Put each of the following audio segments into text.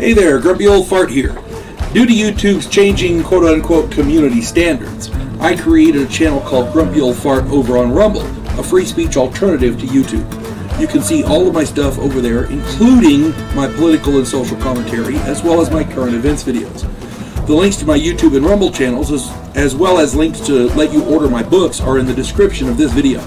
Hey there, Grumpy Old Fart here. Due to YouTube's changing quote-unquote community standards, I created a channel called Grumpy Old Fart over on Rumble, a free speech alternative to YouTube. You can see all of my stuff over there, including my political and social commentary, as well as my current events videos. The links to my YouTube and Rumble channels, as well as links to let you order my books, are in the description of this video.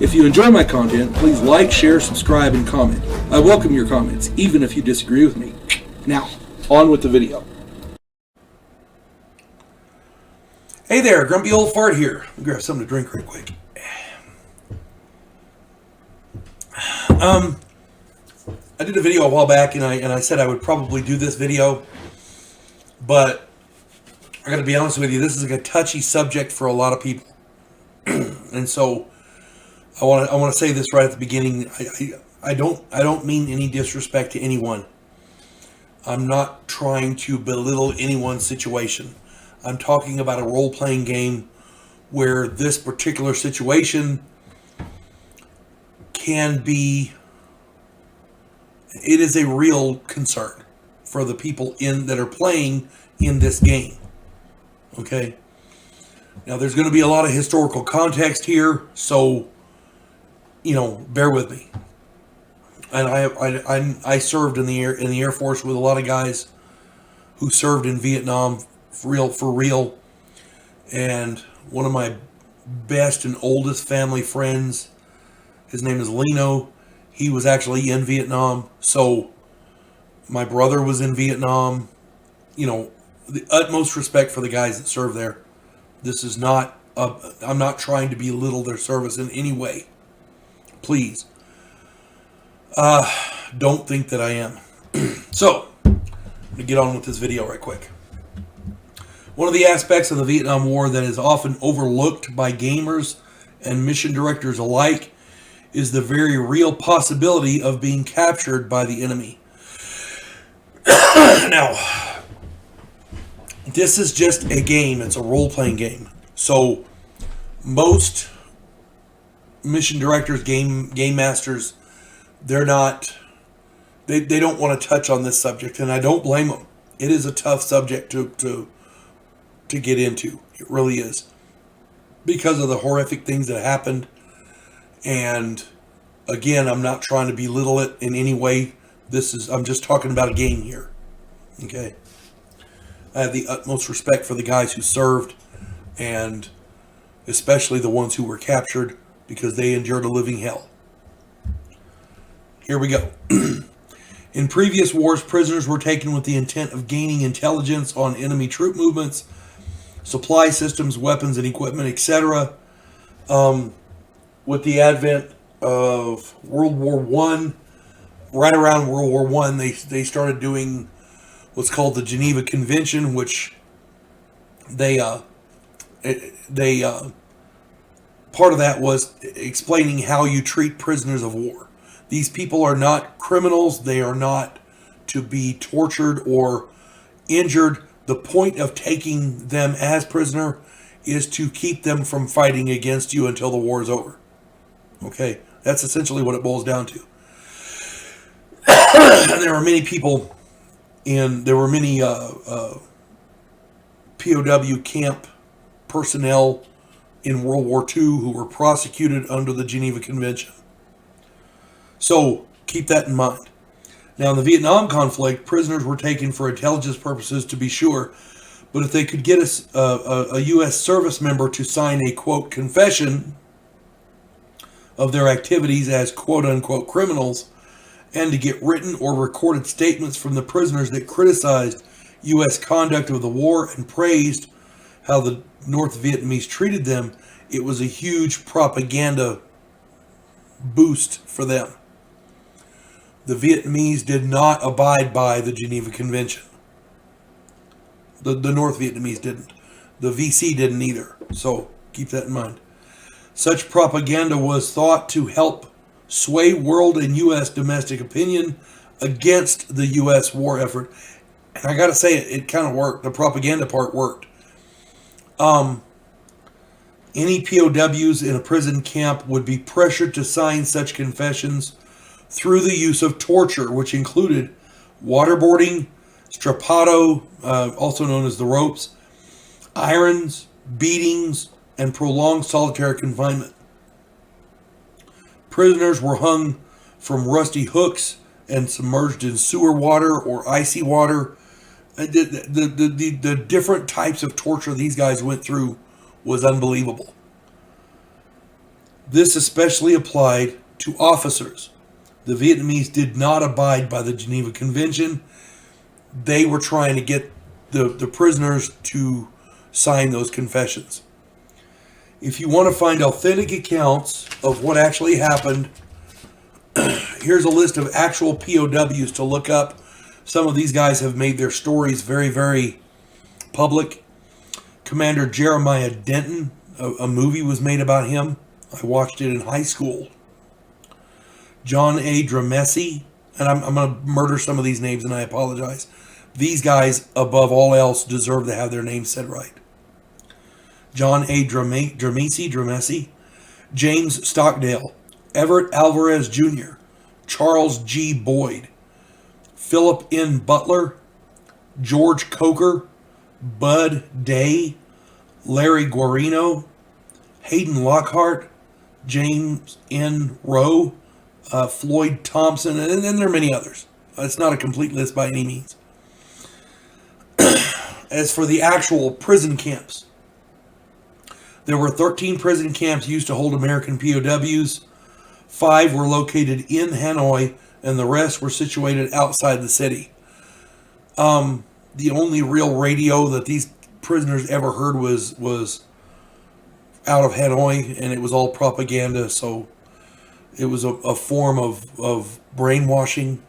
If you enjoy my content, please like, share, subscribe, and comment. I welcome your comments, even if you disagree with me. Now, on with the video. Hey there, Grumpy Old Fart here. Let me grab something to drink real quick. I did a video a while back, and I said I would probably do this video, but I got to be honest with you, this is a touchy subject for a lot of people, and so I want to say this right at the beginning. I don't mean any disrespect to anyone. I'm not trying to belittle anyone's situation. I'm talking about a role-playing game where this particular situation can be, it is a real concern for the people that are playing in this game. Okay? Now, there's going to be a lot of historical context here, so, bear with me. And I served in the Air Force with a lot of guys who served in Vietnam for real. And one of my best and oldest family friends, his name is Lino. He was actually in Vietnam. So my brother was in Vietnam. The utmost respect for the guys that served there. This is not, I'm not trying to belittle their service in any way. Please. Don't think that I am. So, I'm going to get on with this video right quick. One of the aspects of the Vietnam War that is often overlooked by gamers and mission directors alike is the very real possibility of being captured by the enemy. Now, this is just a game. It's a role-playing game. So, most mission directors, game masters, they don't want to touch on this subject, and I don't blame them. It is a tough subject to get into. It really is, because of the horrific things that happened. And again, I'm not trying to belittle it in any way. I'm just talking about a game here. Okay. I have the utmost respect for the guys who served, and especially the ones who were captured, because they endured a living hell. Here we go. In previous wars, prisoners were taken with the intent of gaining intelligence on enemy troop movements, supply systems, weapons and equipment, etc. With the advent of World War I, right around World War I, they started doing what's called the Geneva Convention, which they part of that was explaining how you treat prisoners of war. These people are not criminals. They are not to be tortured or injured. The point of taking them as prisoner is to keep them from fighting against you until the war is over. Okay, that's essentially what it boils down to. And there were many people there were many POW camp personnel in World War II who were prosecuted under the Geneva Convention. So, keep that in mind. Now, in the Vietnam conflict, prisoners were taken for intelligence purposes, to be sure, but if they could get a U.S. service member to sign a, quote, confession of their activities as, quote-unquote, criminals, and to get written or recorded statements from the prisoners that criticized U.S. conduct of the war and praised how the North Vietnamese treated them, it was a huge propaganda boost for them. The Vietnamese did not abide by the Geneva Convention. The North Vietnamese didn't. The VC didn't either. So keep that in mind. Such propaganda was thought to help sway world and U.S. domestic opinion against the U.S. war effort. And I got to say, it kind of worked. The propaganda part worked. Any POWs in a prison camp would be pressured to sign such confessions through the use of torture, which included waterboarding, strappado, also known as the ropes, irons, beatings, and prolonged solitary confinement. Prisoners were hung from rusty hooks and submerged in sewer water or icy water. The different types of torture these guys went through was unbelievable. This especially applied to officers. The Vietnamese did not abide by the Geneva Convention. They were trying to get the prisoners to sign those confessions. If you want to find authentic accounts of what actually happened, here's a list of actual POWs to look up. Some of these guys have made their stories very, very public. Commander Jeremiah Denton, a movie was made about him. I watched it in high school. John A. Dramessi, and I'm going to murder some of these names and I apologize. These guys, above all else, deserve to have their names said right. John A. Dramessi, James Stockdale, Everett Alvarez Jr., Charles G. Boyd, Philip N. Butler, George Coker, Bud Day, Larry Guarino, Hayden Lockhart, James N. Rowe, Floyd Thompson, and then there are many others. It's not a complete list by any means. As for the actual prison camps, there were 13 prison camps used to hold American POWs. 5 were located in Hanoi, and the rest were situated outside the city. The only real radio that these prisoners ever heard was out of Hanoi, and it was all propaganda, so it was a form of brainwashing.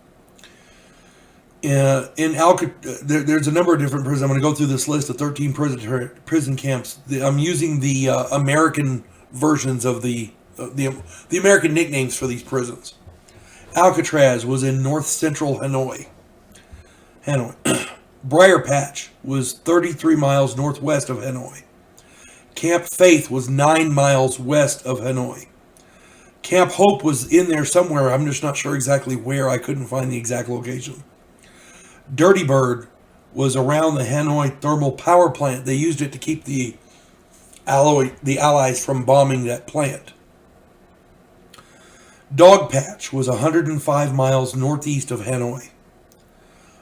There's a number of different prisons. I'm going to go through this list of 13 prison camps. I'm using the American versions of the American nicknames for these prisons. Alcatraz was in north central Hanoi. Briar Patch was 33 miles northwest of Hanoi. Camp Faith was 9 miles west of Hanoi. Camp Hope was in there somewhere. I'm just not sure exactly where. I couldn't find the exact location. Dirty Bird was around the Hanoi thermal power plant. They used it to keep the Allies from bombing that plant. Dog Patch was 105 miles northeast of Hanoi.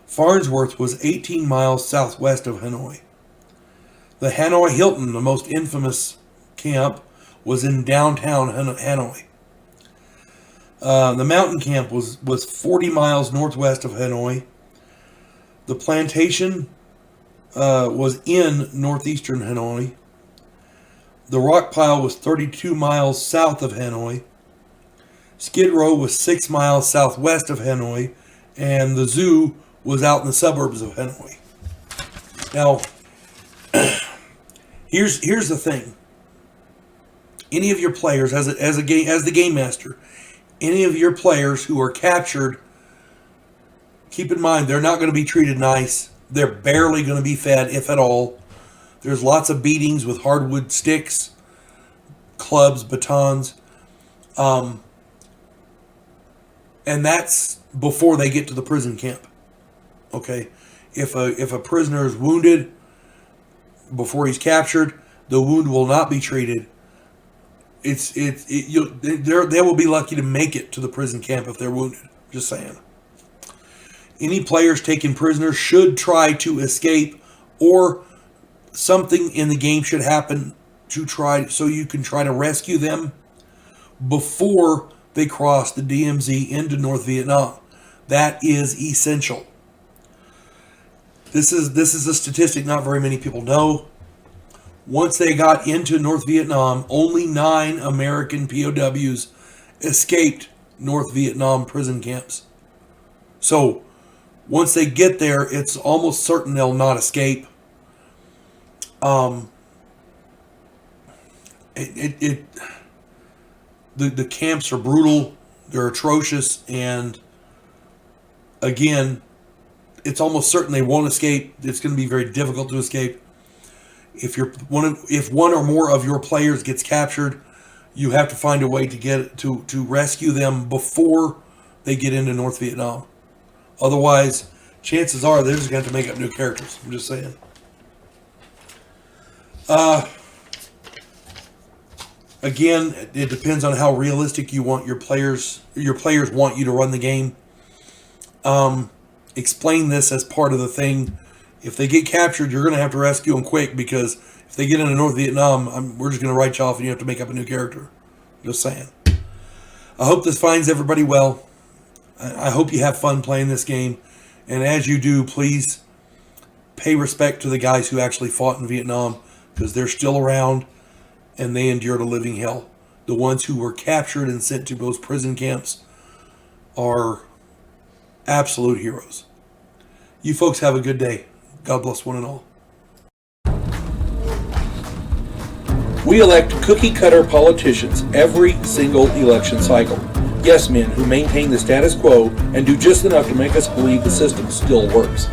Farnsworth was 18 miles southwest of Hanoi. The Hanoi Hilton, the most infamous camp, was in downtown Hanoi. The mountain camp was 40 miles northwest of Hanoi. The plantation was in northeastern Hanoi. The rock pile was 32 miles south of Hanoi. Skid Row was 6 miles southwest of Hanoi. And the zoo was out in the suburbs of Hanoi. Now, here's the thing. Any of your players, as the game master, any of your players who are captured, keep in mind, they're not going to be treated nice. They're barely going to be fed, if at all. There's lots of beatings with hardwood sticks, clubs, batons. And that's before they get to the prison camp. Okay? If a prisoner is wounded before he's captured, the wound will not be treated. They will be lucky to make it to the prison camp if they're wounded. Just saying. Any players taken prisoners should try to escape, or something in the game should happen so you can try to rescue them before they cross the DMZ into North Vietnam. That is essential. This is a statistic not very many people know. Once they got into North Vietnam, only 9 American POWs escaped North Vietnam prison camps. So, once they get there, it's almost certain they'll not escape. The camps are brutal, they're atrocious, and again, it's almost certain they won't escape. It's going to be very difficult to escape. If one or more of your players gets captured, you have to find a way to rescue them before they get into North Vietnam. Otherwise, chances are they're just going to have to make up new characters. I'm just saying. Again, it depends on how realistic you want your players want you to run the game. Explain this as part of the thing. If they get captured, you're going to have to rescue them quick, because if they get into North Vietnam, we're just going to write you off and you have to make up a new character. Just saying. I hope this finds everybody well. I hope you have fun playing this game. And as you do, please pay respect to the guys who actually fought in Vietnam, because they're still around and they endured a living hell. The ones who were captured and sent to those prison camps are absolute heroes. You folks have a good day. God bless one and all. We elect cookie-cutter politicians every single election cycle. Yes men who maintain the status quo and do just enough to make us believe the system still works.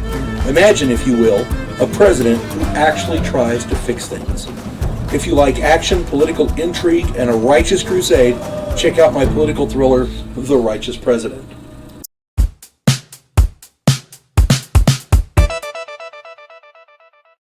Imagine, if you will, a president who actually tries to fix things. If you like action, political intrigue, and a righteous crusade, check out my political thriller, The Righteous President.